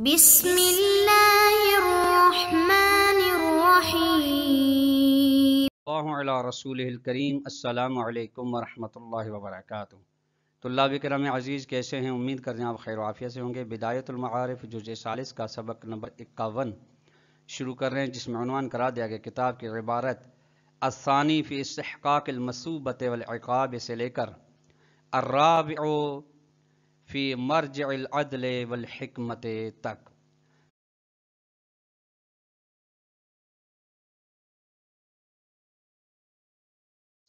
بسم اللہ الرحمن الرحیم۔ اللہ علی رسولہ الکریم۔ السلام علیکم ورحمۃ اللہ وبرکاتہ۔ طلاب کرام عزیز، کیسے ہیں؟ امید کرتے ہیں آپ خیر و عافیت سے ہوں گے۔ بدایت المعارف جزء 40 کا سبق نمبر 51 شروع کر رہے ہیں، جس میں عنوان کرا دیا گیا کتاب کی عبارت الثانی فی استحقاق المثوبۃ والعقاب سے لے کر الرابع فی مرجع العدل والحکمت تک۔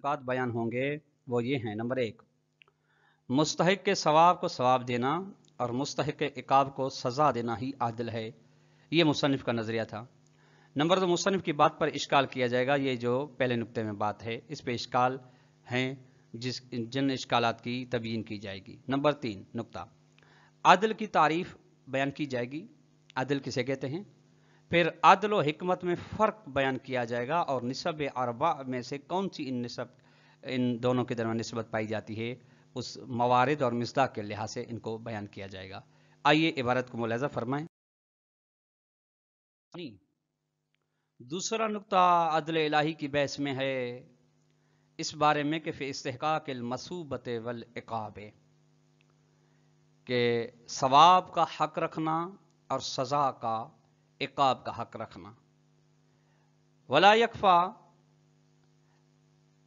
بات بیان ہوں گے وہ یہ ہیں: نمبر 1، مستحق کے ثواب کو ثواب دینا اور مستحق عقاب کو سزا دینا ہی عادل ہے، یہ مصنف کا نظریہ تھا۔ نمبر 2، مصنف کی بات پر اشکال کیا جائے گا، یہ جو پہلے نقطے میں بات ہے اس پہ اشکال ہیں جن اشکالات کی تبیین کی جائے گی۔ نمبر 3 نقطہ، عدل کی تعریف بیان کی جائے گی، عدل کسے کہتے ہیں، پھر عدل و حکمت میں فرق بیان کیا جائے گا، اور نسب اربع میں سے کون سی ان دونوں کے درمیان نسبت پائی جاتی ہے اس موارد اور مصداق کے لحاظ سے ان کو بیان کیا جائے گا۔ آئیے عبارت کو ملاحظہ فرمائیں۔ دوسرا نقطہ عدل الہی کی بحث میں ہے، اس بارے میں کہ فی استحقاق المثوبۃ والعقاب، کہ ثواب کا حق رکھنا اور سزا کا عقاب کا حق رکھنا۔ ولا یکفی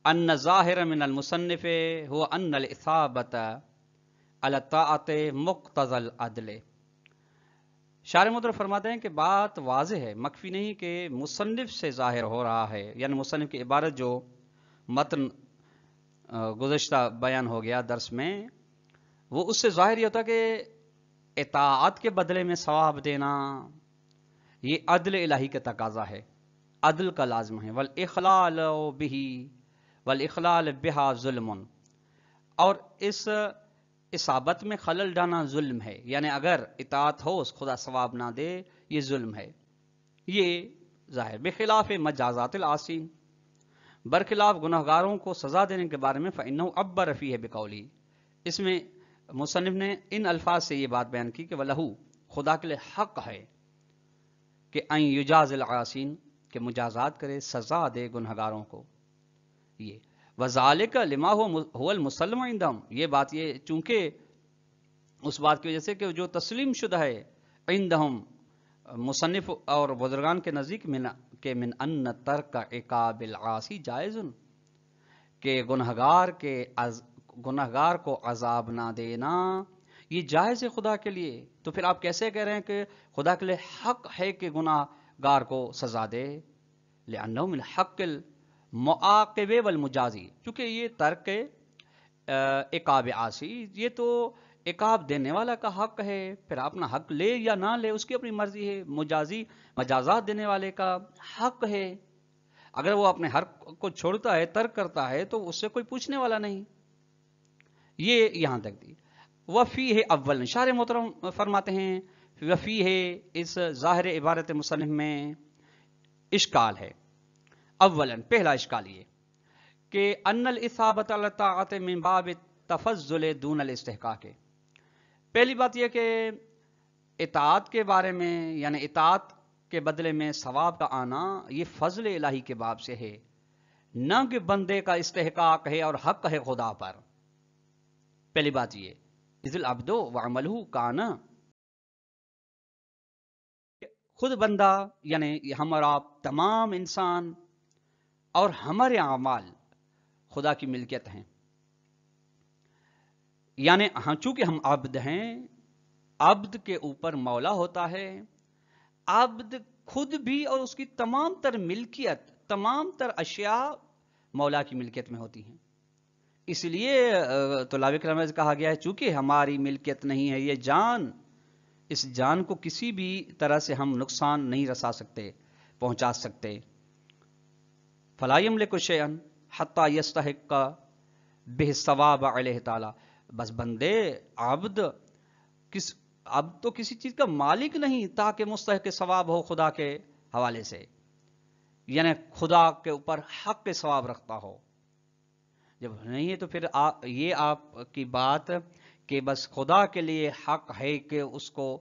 ان ظاہر من المصنف هو ان الاثابۃ علی الطاعۃ مقتضی العدل۔ شارح محترم فرماتے ہیں کہ بات واضح ہے، مخفی نہیں، کہ مصنف سے ظاہر ہو رہا ہے، یعنی مصنف کی عبارت جو متن گزشتہ بیان ہو گیا درس میں، وہ اس سے ظاہر یہ ہوتا کہ اطاعت کے بدلے میں ثواب دینا یہ عدل الہی کا تقاضا ہے، عدل کا لازم ہے۔ والاخلال بہ والاخلال بہا ظلم، اور اس اصابت میں خلل ڈالنا ظلم ہے، یعنی اگر اطاعت ہو خدا ثواب نہ دے یہ ظلم ہے، یہ ظاہر۔ بخلاف مجازات العاصین، برخلاف گناہگاروں کو سزا دینے کے بارے میں فإنہ عبر فیہ بقولی، اس میں مصنف نے ان الفاظ سے یہ بات بیان کی کہ وَلَہُ، خدا کے لیے حق ہے کہ ان یجاز العاصین، کہ مجازات کرے، سزا دے گناہگاروں کو، یہ وذالک لما هو المسلم عندهم، یہ بات یہ چونکہ اس بات کی وجہ سے کہ جو تسلیم شدہ ہے عندهم مصنف اور بزرگان کے نزدیک من ان ترک عقاب العاصی جائز، کہ گنہگار کو عذاب نہ دینا یہ جائز ہے خدا کے لیے، تو پھر آپ کیسے کہہ رہے ہیں کہ خدا کے لیے حق ہے کہ گناہگار کو سزا دے؟ لأنه من حق المعاقب والمجازی، کیونکہ یہ ترک عقاب عاصی یہ تو عقاب دینے والا کا حق ہے، پھر اپنا حق لے یا نہ لے اس کی اپنی مرضی ہے، مجازات دینے والے کا حق ہے، اگر وہ اپنے حق کو چھوڑتا ہے، ترک کرتا ہے، تو اس سے کوئی پوچھنے والا نہیں۔ یہ یہاں تک دی۔ وفیہ اول، شارح محترم فرماتے ہیں وفیہ، اس ظاہر عبارت مصنف میں اشکال ہے۔ اولا، پہلا اشکال یہ کہ ان الاثابۃ علی الطاعۃ من باب التفضل دون الاستحقاق، پہلی بات یہ کہ اطاعت کے بارے میں، یعنی اطاعت کے بدلے میں ثواب کا آنا یہ فضل الہی کے باب سے ہے، نہ کہ بندے کا استحقاق ہے اور حق ہے خدا پر۔ پہلی بات یہ اذ العبد وعملہ کان، خود بندہ یعنی ہم اور آپ تمام انسان اور ہمارے اعمال خدا کی ملکیت ہیں، یعنی چونکہ ہم عبد ہیں، عبد کے اوپر مولا ہوتا ہے، عبد خود بھی اور اس کی تمام تر ملکیت، تمام تر اشیاء مولا کی ملکیت میں ہوتی ہیں۔ اس لیے طلاب کرام سے کہا گیا ہے چونکہ ہماری ملکیت نہیں ہے یہ جان، اس جان کو کسی بھی طرح سے ہم نقصان نہیں رسا سکتے، پہنچا سکتے۔ فَلَا يَمْلِكُ شَيْئًا حَتَّى يَسْتَحِقَّ بِهِ الثَّوَابَ عَلَيْهِ تعالیٰ، بس بندے عبد تو کسی چیز کا مالک نہیں تاکہ مستحق ثواب ہو خدا کے حوالے سے، یعنی خدا کے اوپر حق کے ثواب رکھتا ہو۔ جب نہیں ہے تو پھر یہ آپ کی بات کہ بس خدا کے لیے حق ہے کہ اس کو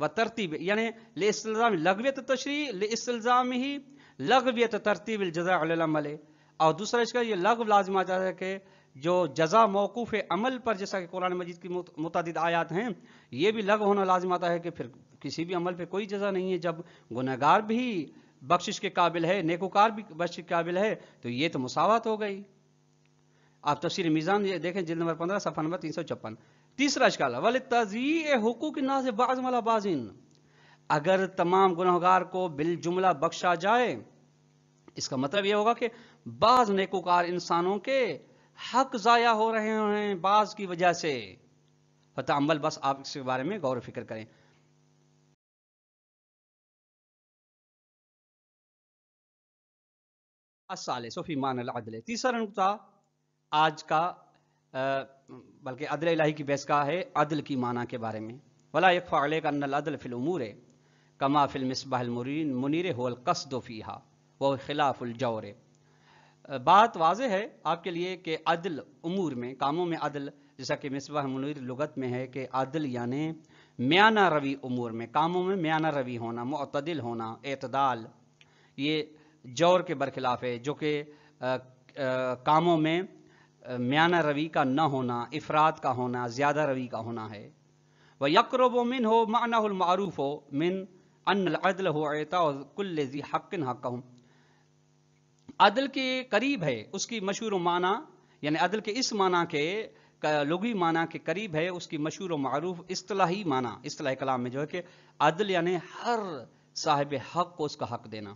و ترتیب یعنی لاستلزام لغویت تشریع لاستلزام ہی لغویت ترتیب الجزاء علی العمل، اور دوسرا اس کا یہ لغو لازم آ جاتا ہے کہ جو جزا موقوف عمل پر، جیسا کہ قرآن مجید کی متعدد آیات ہیں، یہ بھی لغو ہونا لازم آتا ہے کہ پھر کسی بھی عمل پہ کوئی جزا نہیں ہے. جب گنہگار بھی بخشش کے قابل ہے، نیکوکار بھی بخشش کے قابل ہے، تو یہ تو مساوات ہو گئی. آپ تفسیر میزان یہ دیکھیں جلد نمبر 15 صفحہ نمبر 356. تیسرا اشکال وَلِتَّضْيِيعِ حُقُوقِ النَّاسِ بَعْضُهُمْ عَلَى بَعْضٍ، اگر تمام گنہگار کو بالجملہ بخشا جائے، اس کا مطلب یہ ہوگا کہ بعض نیکوکار انسانوں کے حق ضائع ہو رہے ہیں بعض کی وجہ سے. فتعمل، بس آپ اس کے بارے میں غور و فکر کریں. الثالث فی معنی العدل، تیسرا نقطہ آج کا بلکہ عدل الہی کی بحث کا ہے عدل کی معنی کے بارے میں. ولا یکفی علیک ان العدل فی الامور کما فی المصباح المنیر هو القصد فیها وہ خلاف الجور. بات واضح ہے آپ کے لیے کہ عدل امور میں، کاموں میں عدل، جیسا کہ مصباح منیر لغت میں ہے کہ عدل یعنی میانہ روی امور میں، کاموں میں میانہ روی ہونا، معتدل ہونا، اعتدال. یہ جور کے برخلاف ہے جو کہ کاموں میں میانہ روی کا نہ ہونا، افراد کا ہونا، زیادہ روی کا ہونا ہے. وَيَقْرُبُ مِنْهُ مَعْنَهُ الْمَعْرُوفُ مِنْ أَنَّ الْعَدْلَ هُوَ إِعْطَاءُ كُلِّ ذِي حَقٍّ حَقَّهُ، عدل کے قریب ہے اس کی مشہور و معنی، یعنی عدل کے اس معنی کے لغوی معنی کے قریب ہے اس کی مشہور و معروف اصطلاحی معنی، اصطلاحی کلام میں جو ہے کہ عدل یعنی ہر صاحب حق کو اس کا حق دینا.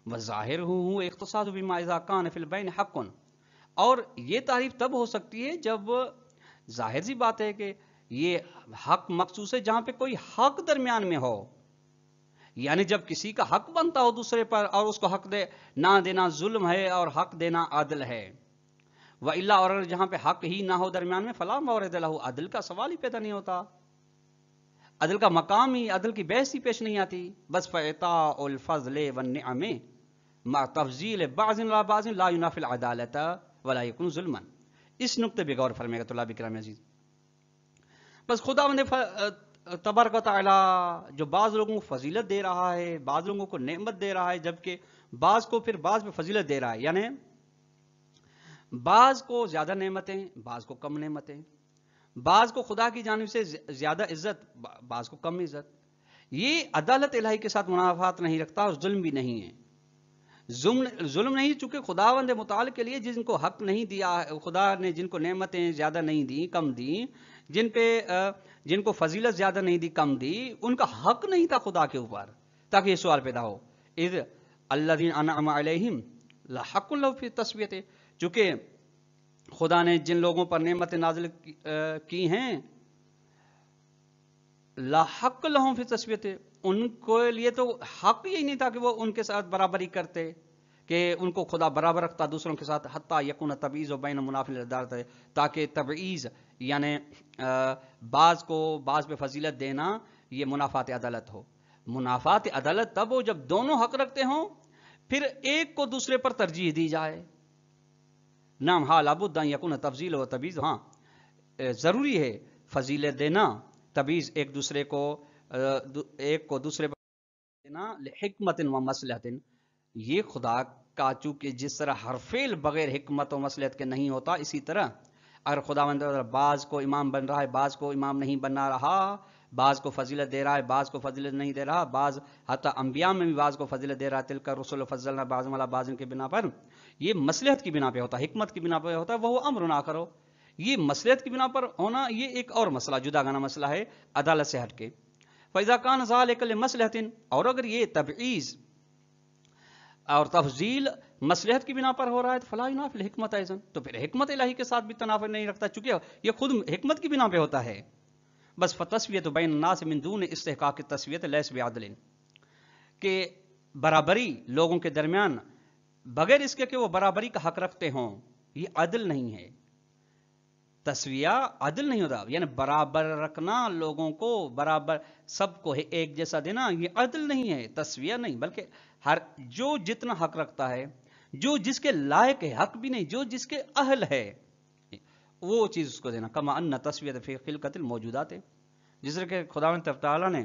وَظَاهِرُهُ اختصاص بما اذا كان في البين حق، اور یہ تعریف تب ہو سکتی ہے جب ظاہر سی بات ہے کہ یہ حق مخصوص ہے جہاں پہ کوئی حق درمیان میں ہو، یعنی جب کسی کا حق بنتا ہو دوسرے پر اور اس کو حق نہ دینا ظلم ہے اور حق دینا عدل ہے. وَإِلَّا، اور جہاں پہ حق ہی نہ ہو درمیان میں، فَلَا مَوْرِدَ لَهُ، عدل کا سوال ہی پیدا نہیں ہوتا، عدل کا مقام ہی، عدل کی بحث ہی پیش نہیں آتی. بس فَإِعْطَاءُ الْفَضْلِ وَالنِّعَمِ مع تفضیل بعض علی بعض لا ينافی العدالۃ ولا یکون ظلما. اس نقطے پہ غور فرمائے گا طلاب کرام عزیز. بس خداوند تبارک و تعالی جو بعض لوگوں کو فضیلت دے رہا ہے، بعض لوگوں کو نعمت دے رہا ہے، جبکہ بعض کو پھر بعض پہ فضیلت دے رہا ہے، یعنی بعض کو زیادہ نعمتیں، بعض کو کم نعمتیں، بعض کو خدا کی جانب سے زیادہ عزت، بعض کو کم عزت. یہ عدالت الہی کے ساتھ منافات نہیں رکھتا اور ظلم بھی نہیں ہے. ظلم نہیں، چونکہ خداوند متعال کے لیے جن کو حق نہیں دیا، خدا نے جن کو نعمتیں زیادہ نہیں دی، کم دی، جن کو فضیلت زیادہ نہیں دی، کم دی، ان کا حق نہیں تھا خدا کے اوپر، تاکہ یہ سوال پیدا ہو. اذ الذین انعم علیہم لحق لہم فی التسویۃ، چونکہ خدا نے جن لوگوں پر نعمتیں نازل کی ہیں، لحق لہم فی التسویۃ، ان کو لیے تو حق ہی نہیں تھا کہ وہ ان کے ساتھ برابری کرتے، کہ ان کو خدا برابر رکھتا دوسروں کے ساتھ. حتیٰ یکون تبعیض و بین منافی العدالت، تاکہ تبعیض یعنی بعض کو بعض پہ فضیلت دینا یہ منافات عدالت ہو. منافات عدالت تب ہو جب دونوں حق رکھتے ہوں، پھر ایک کو دوسرے پر ترجیح دی جائے. نعم، ہاں، لابد ان یکون تفضیل و تبعیض، ہاں ضروری ہے فضیلت دینا، تبعیض ایک کو دوسرے پر دینا، لحکمت و مصلحت. یہ خدا کا چونکہ جس طرح ہر فعل بغیر حکمت و مصلحت کے نہیں ہوتا، اسی طرح اگر خداوند بعض کو امام بن رہا ہے، بعض کو امام نہیں بنا رہا، بعض کو فضیلت دے رہا ہے، بعض کو فضیلت نہیں دے رہا، بعض حتی انبیاء میں بھی بعض کو فضیلت دے رہا ہے، تلک الرسل فضلنا بعضهم علی بعض کے بنا پر، یہ مصلحت کی بنا پہ ہوتا ہے، حکمت کی بنا پہ ہوتا ہے. وہ امر نہ کرو، یہ مصلحت کی بنا پر ہونا یہ ایک اور مسئلہ، جدا گانا مسئلہ ہے عدالت سے ہٹ کے. فَإِذَا كَانَ ذَلِكَ لِمَصْلَحَةٍ، اور اگر یہ تبعیض اور تفضیل مصلحت کی بنا پر ہو رہا ہے تو فلا ينافي الحکمت ایضا، تو پھر حکمت الہی کے ساتھ بھی تنافر نہیں رکھتا، چونکہ یہ خود حکمت کی بنا پہ ہوتا ہے. بس فَتَسْوِيَةُ بَيْنَ النَّاسِ مِن دُونِ اسْتِحْقَاقِ التَّسْوِيَةِ لَيْسَ بِعَدْلٍ، کہ برابری لوگوں کے درمیان بغیر اس کے کہ وہ برابری کا حق رکھتے ہوں، یہ عدل نہیں ہے. تسویہ عدل نہیں ہوتا، یعنی برابر رکھنا، لوگوں کو برابر، سب کو ایک جیسا دینا، یہ عدل نہیں ہے، تسویہ نہیں، بلکہ ہر جو جتنا حق رکھتا ہے، جو جس کے لائق ہے، حق بھی نہیں، جو جس کے اہل ہے وہ چیز اس کو دینا. کما ان تسویۃ فی خلقت الموجودات، جس طرح کہ خداوند تعالیٰ نے